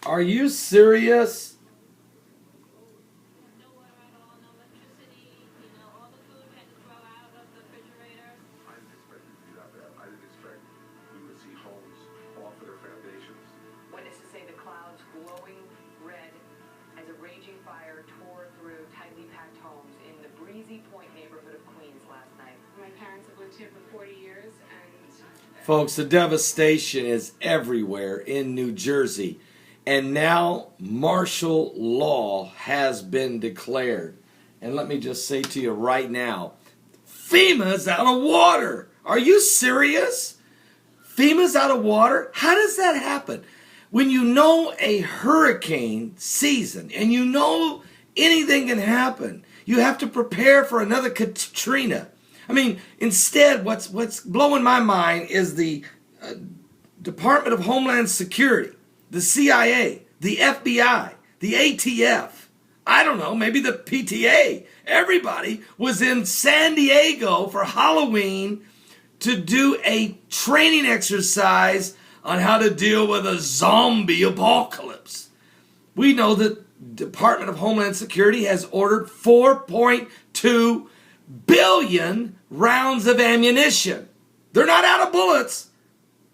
Are you serious? No water at all, no electricity, all the food we had to throw out of the refrigerator. I didn't expect it to be that bad. I didn't expect we would see homes off of their foundations. Witnesses say the clouds glowing red as a raging fire tore through tightly packed homes in the Breezy Point neighborhood of Queens last night. My parents have lived here for 40 years, and Folks, the devastation is everywhere in New Jersey. And now martial law has been declared. And let me just say to you right now, FEMA's out of water. Are you serious? FEMA's out of water? How does that happen? When you know a hurricane season and you know anything can happen, you have to prepare for another Katrina. I mean, instead, what's blowing my mind is the Department of Homeland Security, the CIA, the FBI, the ATF, I don't know, maybe the PTA. Everybody was in San Diego for Halloween to do a training exercise on how to deal with a zombie apocalypse. We know that Department of Homeland Security has ordered 4.2 billion rounds of ammunition. They're not out of bullets,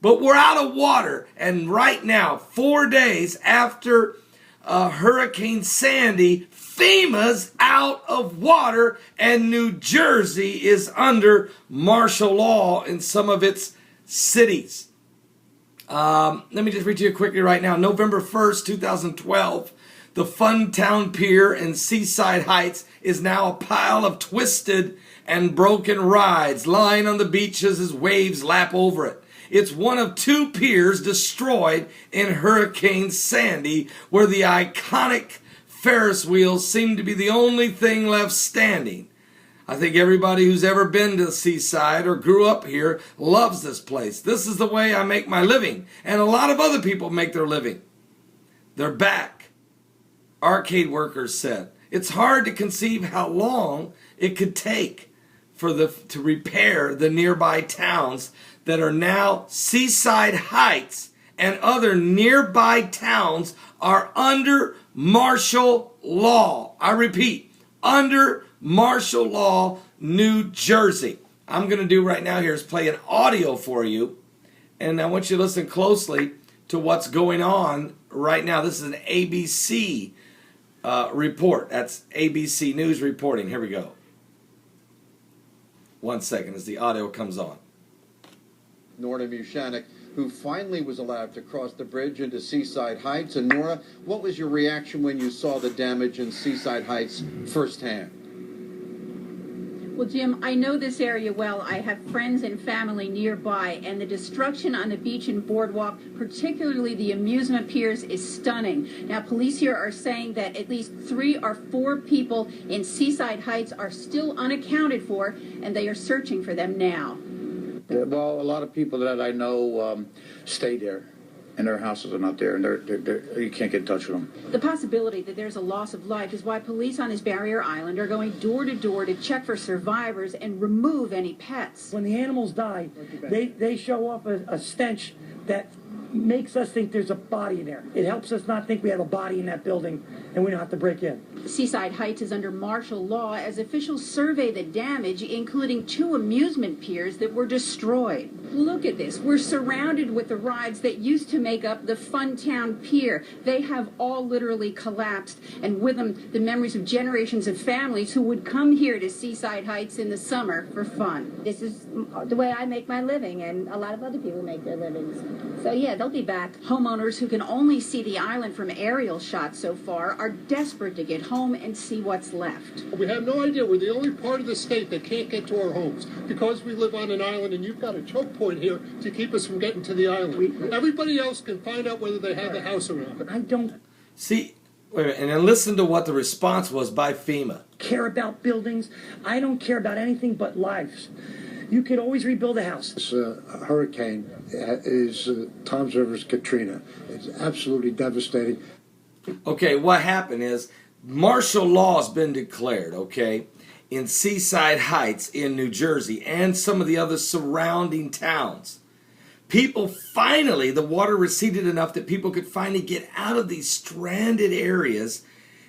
but we're out of water. And right now, 4 days after Hurricane Sandy, FEMA's out of water, and New Jersey is under martial law in some of its cities. Let me just read to you quickly right now. November 1st, 2012, the Funtown Pier in Seaside Heights is now a pile of twisted and broken rides lying on the beaches as waves lap over it. It's one of two piers destroyed in Hurricane Sandy, where the iconic Ferris wheels seem to be the only thing left standing. I think everybody who's ever been to the seaside or grew up here loves this place. This is the way I make my living, and a lot of other people make their living. They're back, arcade workers said. It's hard to conceive how long it could take to repair the nearby towns that are now Seaside Heights, and other nearby towns are under martial law. I repeat, under martial law, New Jersey. I'm going to do right now here is play an audio for you, and I want you to listen closely to what's going on right now. This is an ABC report. That's ABC News reporting. Here we go. 1 second as the audio comes on. Nora Mushanek, who finally was allowed to cross the bridge into Seaside Heights. And Nora, what was your reaction when you saw the damage in Seaside Heights firsthand? Well, Jim, I know this area well. I have friends and family nearby, and the destruction on the beach and boardwalk, particularly the amusement piers, is stunning. Now, police here are saying that at least 3 or 4 people in Seaside Heights are still unaccounted for, and they are searching for them now. Yeah, well, a lot of people that I know stay there, and their houses are not there, and you can't get in touch with them. The possibility that there's a loss of life is why police on this barrier island are going door to door to check for survivors and remove any pets. When the animals die, they show off a stench that makes us think there's a body in there. It helps us not think we have a body in that building and we don't have to break in. Seaside Heights is under martial law as officials survey the damage, including 2 amusement piers that were destroyed. Look at this. We're surrounded with the rides that used to make up the Funtown Pier. They have all literally collapsed, and with them the memories of generations of families who would come here to Seaside Heights in the summer for fun. This is the way I make my living, and a lot of other people make their livings. So yeah, they'll be back. Homeowners who can only see the island from aerial shots so far are desperate to get home and see what's left. We have no idea. We're the only part of the state that can't get to our homes because we live on an island, and you've got a choke point here to keep us from getting to the island. Everybody else can find out whether they have a house or not. I don't See, wait a minute, and then listen to what the response was by FEMA. care about buildings. I don't care about anything but lives. You could always rebuild a house. This hurricane is Tom's River's Katrina. It's absolutely devastating. Okay, what happened is martial law has been declared, okay, in Seaside Heights in New Jersey and some of the other surrounding towns. People finally, the water receded enough that people could finally get out of these stranded areas,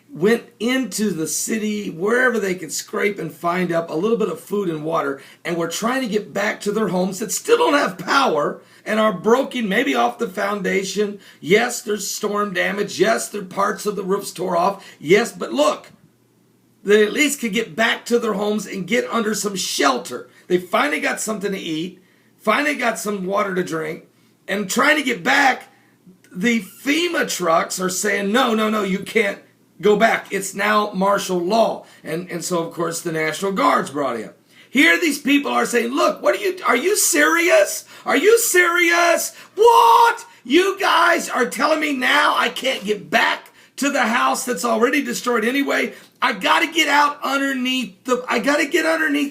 went into the city, wherever they could scrape and find up a little bit of food and water, and were trying to get back to their homes that still don't have power and are broken, maybe off the foundation. Yes, there's storm damage. Yes, there are parts of the roofs tore off. Yes, but look, they at least could get back to their homes and get under some shelter. They finally got something to eat, finally got some water to drink, and trying to get back, the FEMA trucks are saying, no, you can't go back. It's now martial law. And so, of course, the National Guard's brought in. Here these people are saying, look, are you serious? Are you serious? What? You guys are telling me now I can't get back to the house that's already destroyed anyway? I got to get out underneath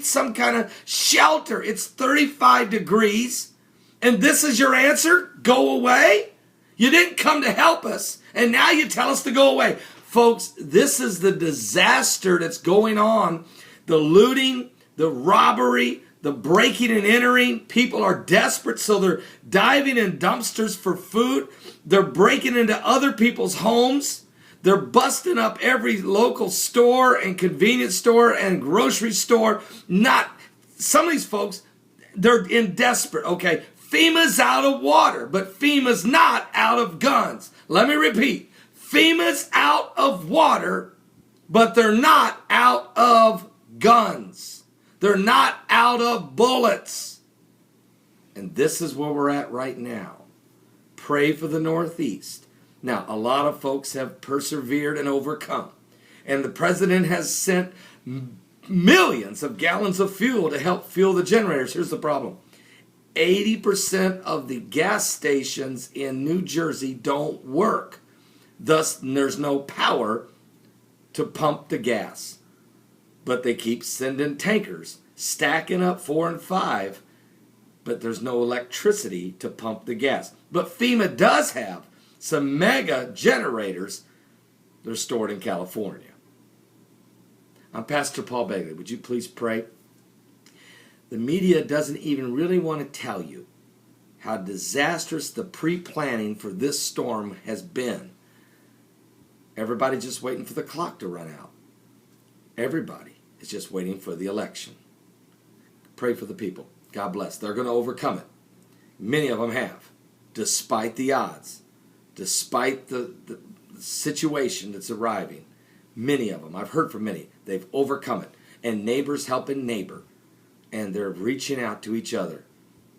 some kind of shelter. It's 35 degrees. And this is your answer? Go away? You didn't come to help us. And now you tell us to go away. Folks, this is the disaster that's going on. The looting, the robbery, the breaking and entering. People are desperate, so they're diving in dumpsters for food. They're breaking into other people's homes. They're busting up every local store and convenience store and grocery store. Some of these folks, they're in desperate. Okay, FEMA's out of water, but FEMA's not out of guns. Let me repeat. FEMA's out of water, but they're not out of guns. They're not out of bullets. And this is where we're at right now. Pray for the Northeast. Now, a lot of folks have persevered and overcome. And the president has sent millions of gallons of fuel to help fuel the generators. Here's the problem. 80% of the gas stations in New Jersey don't work. Thus, there's no power to pump the gas. But they keep sending tankers, stacking up 4 and 5, but there's no electricity to pump the gas. But FEMA does have some mega generators. They're stored in California. I'm Pastor Paul Bailey. Would you please pray? The media doesn't even really want to tell you how disastrous the pre-planning for this storm has been. Everybody's just waiting for the clock to run out. Everybody is just waiting for the election. Pray for the people. God bless. They're going to overcome it. Many of them have, despite the odds, despite the situation that's arriving. Many of them, I've heard from many, they've overcome it. And neighbors helping neighbor. And they're reaching out to each other.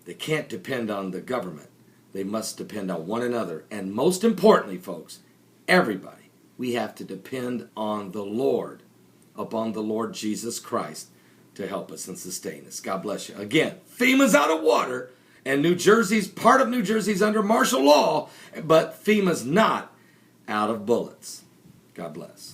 They can't depend on the government. They must depend on one another. And most importantly, folks, everybody, we have to depend on the Lord, upon the Lord Jesus Christ to help us and sustain us. God bless you. Again, FEMA's out of water, and part of New Jersey's under martial law, but FEMA's not out of bullets. God bless.